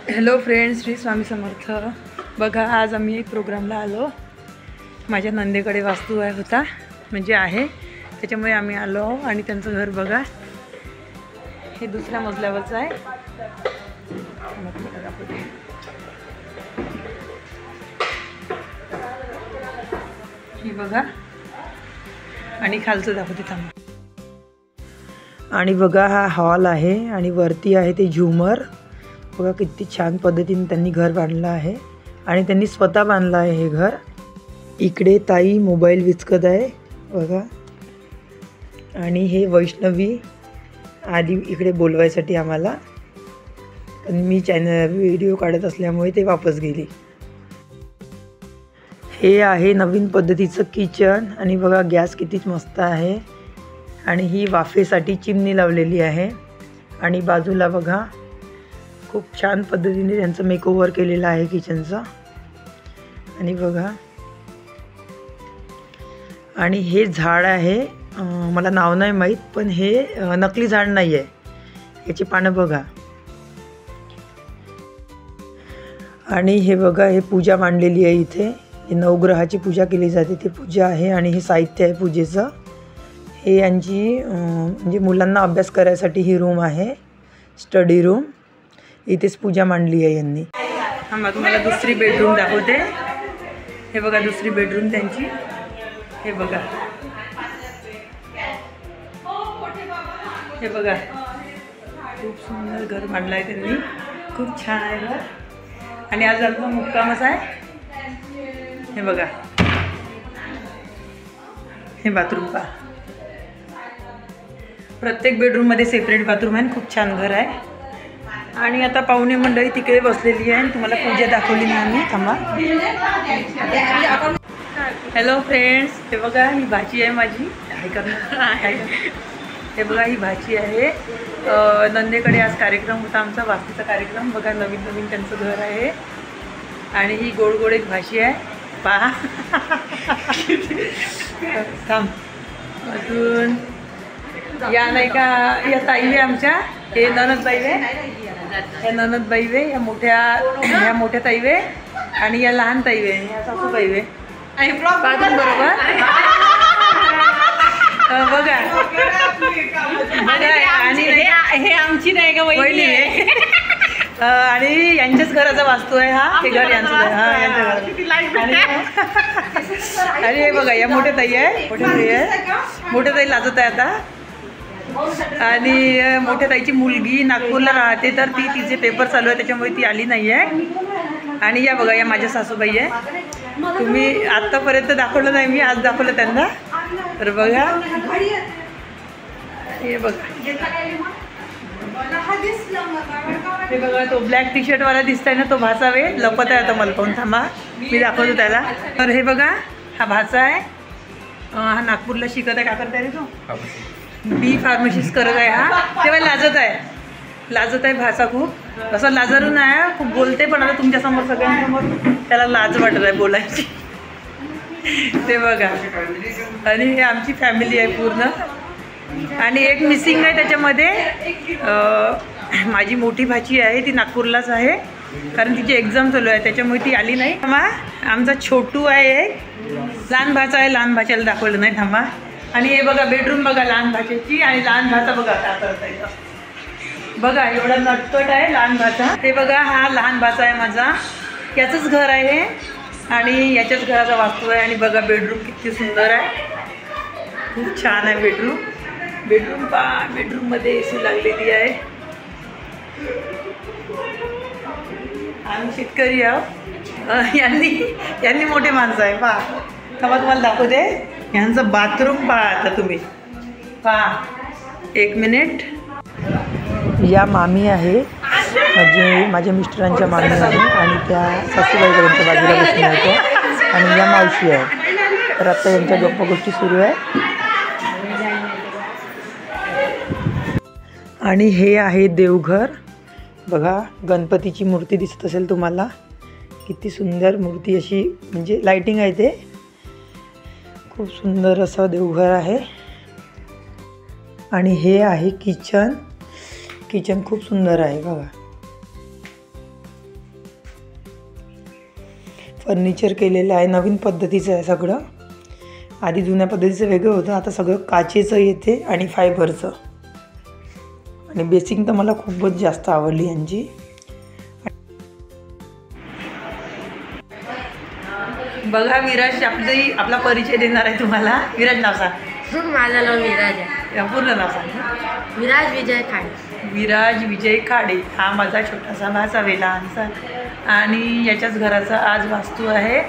Hello friends, Shri Swami Samarth. बघा, आज आम्ही एक प्रोग्रामला आलो. माझ्या नंदेकडे वास्तू होता म्हणजे आहे, त्याच्यामुळे आम्ही आलो. आणि त्यांचं घर बघा, हे दुसऱ्या मजल्यावरचं आहे. ही बघा, आणि खालचं दाखवते थांबा. आणि बघा, हा हॉल आहे आणि वरती आहे ते झुमर. बघा किती छान पद्धतीने त्यांनी घर बांधलं आहे आणि त्यांनी स्वतः बांधलं आहे हे घर. इकडे ताई मोबाईल विचकत आहे बघा. आणि हे वैष्णवी आली इकडे बोलवायसाठी आम्हाला, पण मी व्हिडिओ काढत असल्यामुळे ते वापस गेली. हे आहे नवीन पद्धतीचं किचन. आणि बघा गॅस किती मस्त आहे आणि ही वाफेसाठी चिमणी लावलेली आहे. आणि बाजूला बघा खूप छान पद्धतीने त्यांचं मेकओव्हर केलेलं आहे किचनचं. आणि बघा, आणि हे झाड आहे, मला नाव नाही माहीत, पण हे नकली झाड नाही आहे, याची पानं बघा. आणि हे बघा, हे पूजा मांडलेली आहे इथे. हे नवग्रहाची पूजा केली जाते, ती पूजा आहे. आणि हे साहित्य आहे पूजेचं. हे यांची म्हणजे मुलांना अभ्यास करायसाठी ही रूम आहे, स्टडी रूम. इथेच पूजा मांडली आहे यांनी. थांबा, तुम्हाला दुसरी बेडरूम दाखवते. हे बघा दुसरी बेडरूम त्यांची. हे बघा, हे बघा, खूप सुंदर घर बांधलं आहे त्यांनी, खूप छान आहे घर. आणि आज आमचा मुक्कामच आहे. हे बघा, हे बाथरूम पहा. प्रत्येक बेडरूममध्ये सेपरेट बाथरूम आहे. खूप छान घर आहे. आणि आता पाहुणे मंडळी तिकडे बसलेली आहे. तुम्हाला पूजा दाखवली नाही आम्ही. थांबा. हॅलो फ्रेंड्स, हे बघा, ही भाची आहे माझी. काय करणार, हे बघा, ही भाची आहे. नंदेकडे आज कार्यक्रम होता आमचा, वास्तूचा कार्यक्रम. बघा, नवीन नवीन त्यांचं घर आहे. आणि ही गोड गोड एक भाची आहे पहा. थांब, अजून या नाही का, या ताईवे आमच्या, हे ननदबाईवे, या ननदबाईवे, या मोठ्या ताईवे, आणि या लहान ताईवे, या सासूबाईवे. बरोबर बघा. आणि हे आमची नाही का वहिनी आहे. आणि यांच्याच घराचा वास्तू आहे हा. हे घर यांचं आहे, हा यांच्या घरात. आणि हे बघा, या मोठ्या ताई आहे, मोठ्या ताई लाजत आहे आता. आणि मोठ्या ताईची मुलगी नागपूरला राहते, तर तिचे पेपर चालू आहे, त्याच्यामुळे ती आली नाही आहे. आणि या बघा, या माझ्या सासूबाई आहे. तुम्ही आत्तापर्यंत दाखवलं नाही मी, आज दाखवलं त्यांना. तर बघा, हे बघा, हे बघा, तो ब्लॅक टी शर्टवाला दिसताय ना, तो भासावे लपत आहे आता मला पाहून. थांबा, मी दाखवतो त्याला. तर हे बघा, हा भाचा आहे. हा नागपूरला शिकत आहे. का करत आहे रे तो? बी फार्मसीस करत आहे हा. तेव्हा लाजत आहे भाषा खूप. असं लाजारून आहे, खूप बोलते, पण आता तुमच्यासमोर सगळ्यांसमोर त्याला लाज वाटत आहे बोलायची. ते बघा. आणि हे आमची फॅमिली आहे पूर्ण. आणि एक मिसिंग आहे त्याच्यामध्ये, माझी मोठी भाची आहे, ती नागपूरलाच आहे, कारण तिची एक्झाम चालू आहे, त्याच्यामुळे ती आली नाही. थांबा, आमचा छोटू आहे एक, लहान भाचा आहे, लहान भाच्याला दाखवलं नाही. थांबा. आणि हे बघा बेडरूम बघा लहान भाच्याची. आणि लहान भाचा बघा काय करता येतं बघा, एवढा नटकट आहे लहान भाचा. हे बघा, हा लहान भाचा आहे माझा, याचंच घर आहे आणि याच्याच घराचा वास्तू आहे. आणि बघा बेडरूम किती सुंदर आहे, खूप छान आहे बेडरूम पहा. बेडरूममध्ये AC लागलेली आहे. आम्ही शेतकरी आहोत. यांनी मोठे माणसं आहे पहा. थांबा, तुम्हाला दाखवते यांचं बाथरूम पहा. आता तुम्ही पहा, एक मिनिट. या मामी आहे, माझ्या मिस्टरांच्या मामी आहे. आणि त्या सासूबाईकडच्या बाजूला बसून होत्या. आणि या मावशी आहे. तर आता यांच्या गप्पा गोष्टी सुरू आहे. आणि हे आहे देवघर बघा. गणपतीची मूर्ती दिसत असेल तुम्हाला, किती सुंदर मूर्ती, अशी म्हणजे लाईटिंग आहे. ते खूप सुंदर असं देवघर आहे. आणि हे आहे किचन. किचन खूप सुंदर आहे बघा. फर्निचर केलेलं आहे, नवीन पद्धतीचं आहे सगळं. आधी जुन्या पद्धतीचं वेगळं होतं, आता सगळं काचेचं येते आणि फायबरचं. आणि बेसिंग तर मला खूपच जास्त आवडली यांची. बघा विराज आपला परिचय देणार आहे तुम्हाला. विराज नाव सांग. माझं नाव विराज आहे. पूर्ण नाव सांग. विराज विजय खाडे. विराज विजय खाडे हा माझा छोटासा भाचा लहानसा. आणि याच्याच घराचा आज वास्तू आहे.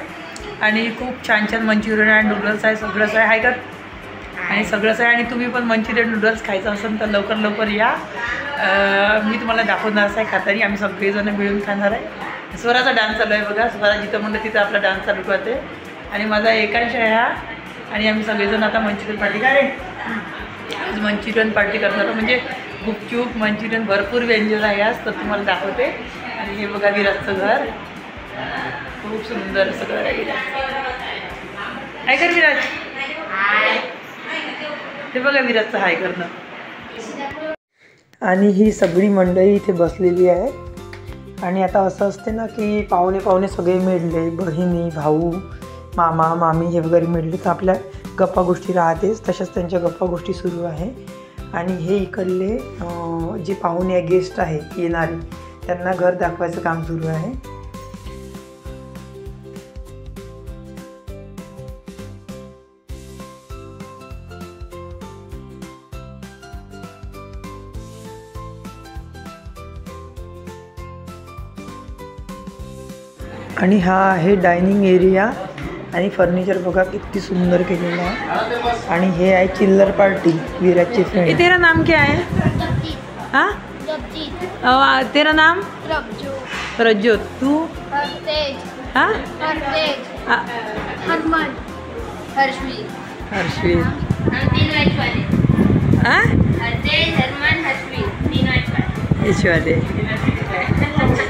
आणि खूप छान छान मंचुरियन आणि नूडल्स आहे, सगळंच आहे का. आणि सगळंच आहे. आणि तुम्ही पण मंचुरियन नूडल्स खायचं असेल तर लवकर लवकर या. मी तुम्हाला दाखवणारच आहे खातानी. आम्ही सगळेजण मिळून खाणार आहे. स्वराचा डान्स चालू आहे बघा. स्वरा जिथं म्हणलं तिथं आपला डान्स चालू करते. आणि माझा एकांश आहे हा. आणि आम्ही सगळेजण आता मंचुरियन पार्टी काय आज मंचुरियन पार्टी करणार. म्हणजे गुपचूप मंचुरियन भरपूर व्यंजन आहे आज, तर तुम्हाला दाखवते. आणि हे बघा विराजचं घर, खूप सुंदर असं घर आहे विराज. हाय कर विराज. हे बघा विराजचं हाय करणं. आणि ही सगळी मंडळी इथे बसलेली आहे. आणि आता असं असते ना की पाहुणे सगळे मिळले, बहिणी भाऊ मामा मामी हे वगैरे मिळले तर आपल्या गप्पा गोष्टी राहतेच. तशाच त्यांच्या गप्पा गोष्टी सुरू आहे. आणि हे इकडले जे पाहुणे गेस्ट आहे येणारे त्यांना घर दाखवायचं काम सुरू आहे. आणि हा आहे डायनिंग एरिया. आणि फर्निचर बघा किती सुंदर केलेलं आहे. आणि हे आहे चिल्लर पार्टी विराजची फ्रेंड. तेरा नाम क्या है? हाँ तेरा नाम? रज्जोत. तू? हाँ हरमन. हर्षवीर. हर्षवीर. हाँ ऐश्वर्या.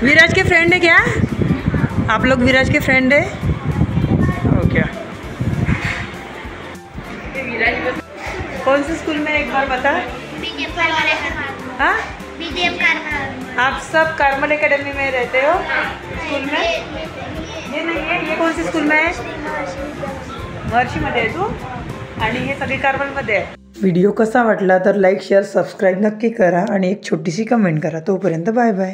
विराज के फ्रेंड है क्या आप लोग? विराज के फ्रेंड है ओके. कौन से स्कूल में एक बार बता. हाँ आप सब कार्मल एकेडमी में रहते हो स्कूल में? ये नहीं है. ये कौन से स्कूल में है? महर्षीमध्ये आहे तू. आणि हे सगळे कार्मलमध्ये आहे. व्हिडिओ कसा वाटला तर लाईक शेअर सबस्क्राईब नक्की करा. आणि एक छोटीशी कमेंट करा. तोपर्यंत बाय बाय.